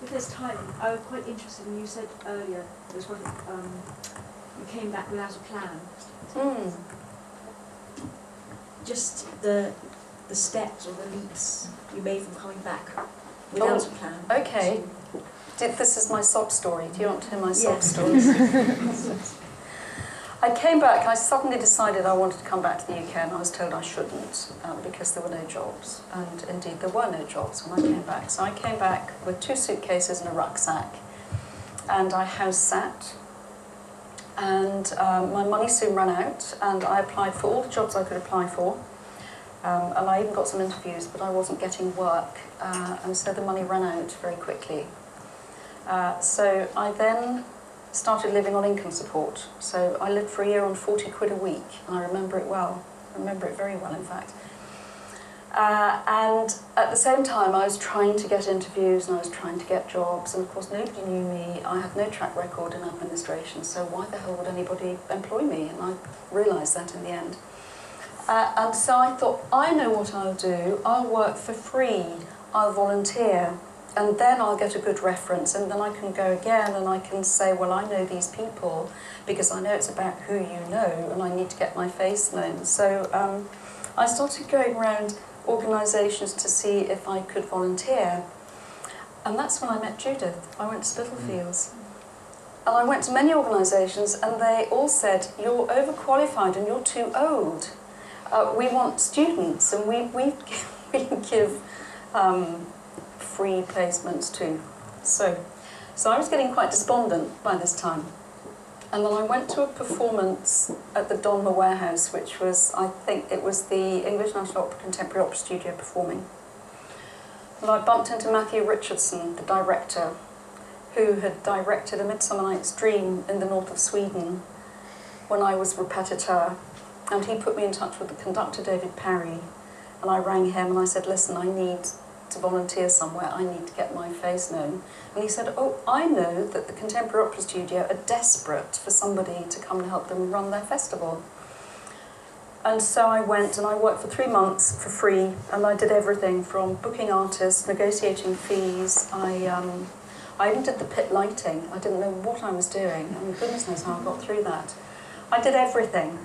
with this time, I was quite interested in, you said earlier, there was one, you came back without a plan. Mm. Just the steps or the leaps you made from coming back without a plan. Okay. This is my sob story. Do you want to hear my sob story? I came back, I suddenly decided I wanted to come back to the UK, and I was told I shouldn't because there were no jobs. And indeed, there were no jobs when I came back. So I came back with 2 suitcases and a rucksack, and I house sat. And my money soon ran out, and I applied for all the jobs I could apply for. And I even got some interviews, but I wasn't getting work. And so the money ran out very quickly. So I then started living on income support. So I lived for a year on 40 quid a week, and I remember it well. I remember it very well, in fact. And at the same time, I was trying to get interviews and I was trying to get jobs, and of course nobody knew me. I had no track record in administration, so why the hell would anybody employ me? And I realised that in the end. And so I thought, I know what I'll do. I'll work for free. I'll volunteer. And then I'll get a good reference, and then I can go again and I can say, well, I know these people because I know it's about who you know, and I need to get my face known. So I started going around organisations to see if I could volunteer. And that's when I met Judith. I went to Spitalfields. And I went to many organisations, and they all said, you're overqualified and you're too old. We want students, and we give free placements too. So I was getting quite despondent by this time. And then I went to a performance at the Donmar Warehouse, which was, I think it was the English National Opera Contemporary Opera Studio performing. And I bumped into Matthew Richardson, the director, who had directed A Midsummer Night's Dream in the north of Sweden when I was repetiteur. And he put me in touch with the conductor, David Parry. And I rang him and I said, listen, I need to volunteer somewhere, I need to get my face known. And he said, oh, I know that the Contemporary Opera Studio are desperate for somebody to come and help them run their festival. And so I went and I worked for 3 months for free, and I did everything from booking artists, negotiating fees. I even did the pit lighting. I didn't know what I was doing, and goodness knows how I got through that. I did everything.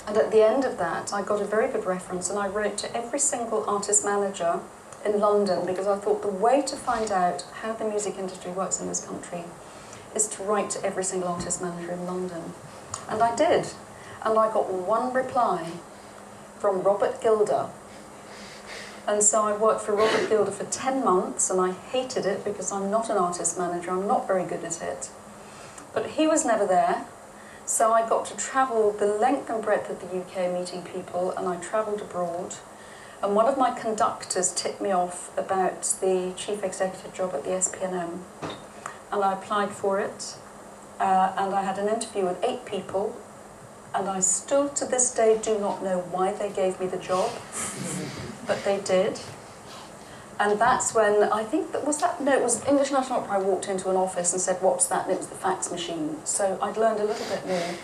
And at the end of that, I got a very good reference, and I wrote to every single artist manager in London, because I thought the way to find out how the music industry works in this country is to write to every single artist manager in London. And I did. And I got one reply from Robert Gilder. And so I worked for Robert Gilder for 10 months, and I hated it because I'm not an artist manager, I'm not very good at it. But he was never there, so I got to travel the length and breadth of the UK meeting people, and I travelled abroad. And one of my conductors tipped me off about the chief executive job at the SPNM. And I applied for it, and I had an interview with 8 people, and I still to this day do not know why they gave me the job, but they did. And that's when, I think, it was English National Opera. I walked into an office and said, what's that? And it was the fax machine. So I'd learned a little bit more.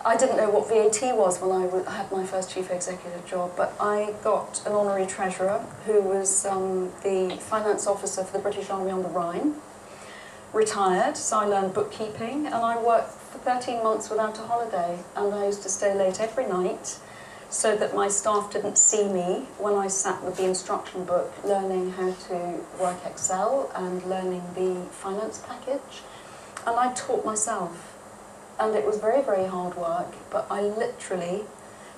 I didn't know what VAT was when I had my first chief executive job, but I got an honorary treasurer who was the finance officer for the British Army on the Rhine, retired, so I learned bookkeeping, and I worked for 13 months without a holiday, and I used to stay late every night so that my staff didn't see me when I sat with the instruction book learning how to work Excel and learning the finance package, and I taught myself. And it was very, very hard work, but I literally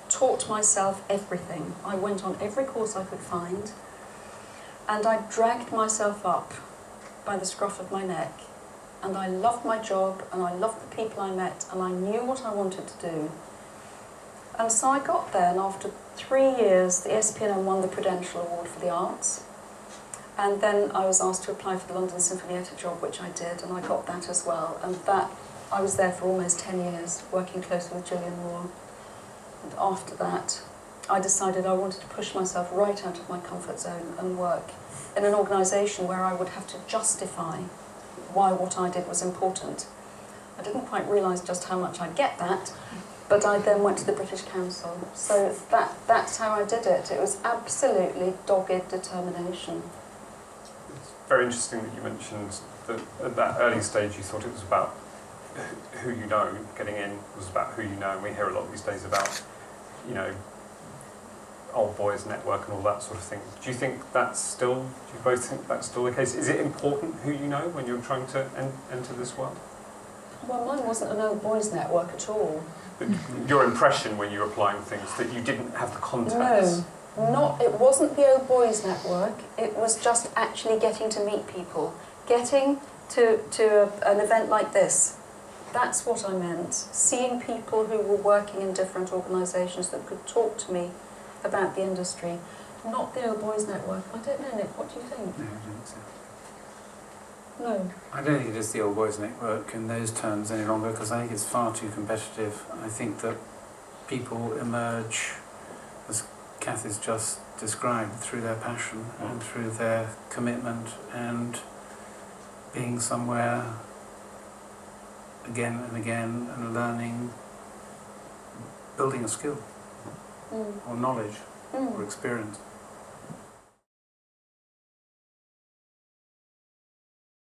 taught myself everything. I went on every course I could find, and I dragged myself up by the scruff of my neck. And I loved my job, and I loved the people I met, and I knew what I wanted to do. And so I got there, and after 3 years, the SPNM won the Prudential Award for the Arts. And then I was asked to apply for the London Sinfonietta job, which I did, and I got that as well. And that I was there for almost 10 years, working closely with Gillian Moore. And after that, I decided I wanted to push myself right out of my comfort zone and work in an organisation where I would have to justify why what I did was important. I didn't quite realise just how much I'd get that, but I then went to the British Council. So that's how I did it. It was absolutely dogged determination. very interesting that you mentioned that at that early stage you thought it was about who you know. Getting in was about who you know, and we hear a lot these days about, you know, old boys network and all that sort of thing. Do you think that's still? Do you both think that's still the case? Is it important who you know when you're trying to enter this world? Well, mine wasn't an old boys network at all. But your impression when you were applying things that you didn't have the contacts. No, it wasn't the old boys network. It was just actually getting to meet people, getting to an event like this. That's what I meant. Seeing people who were working in different organisations that could talk to me about the industry, not the old boys network. I don't know, Nick, what do you think? No, I don't think so. No. I don't think it is the old boys network in those terms any longer, because I think it's far too competitive. I think that people emerge, as Cathy's just described, through their passion and through their commitment and being somewhere again and again and learning, building a skill or knowledge or experience.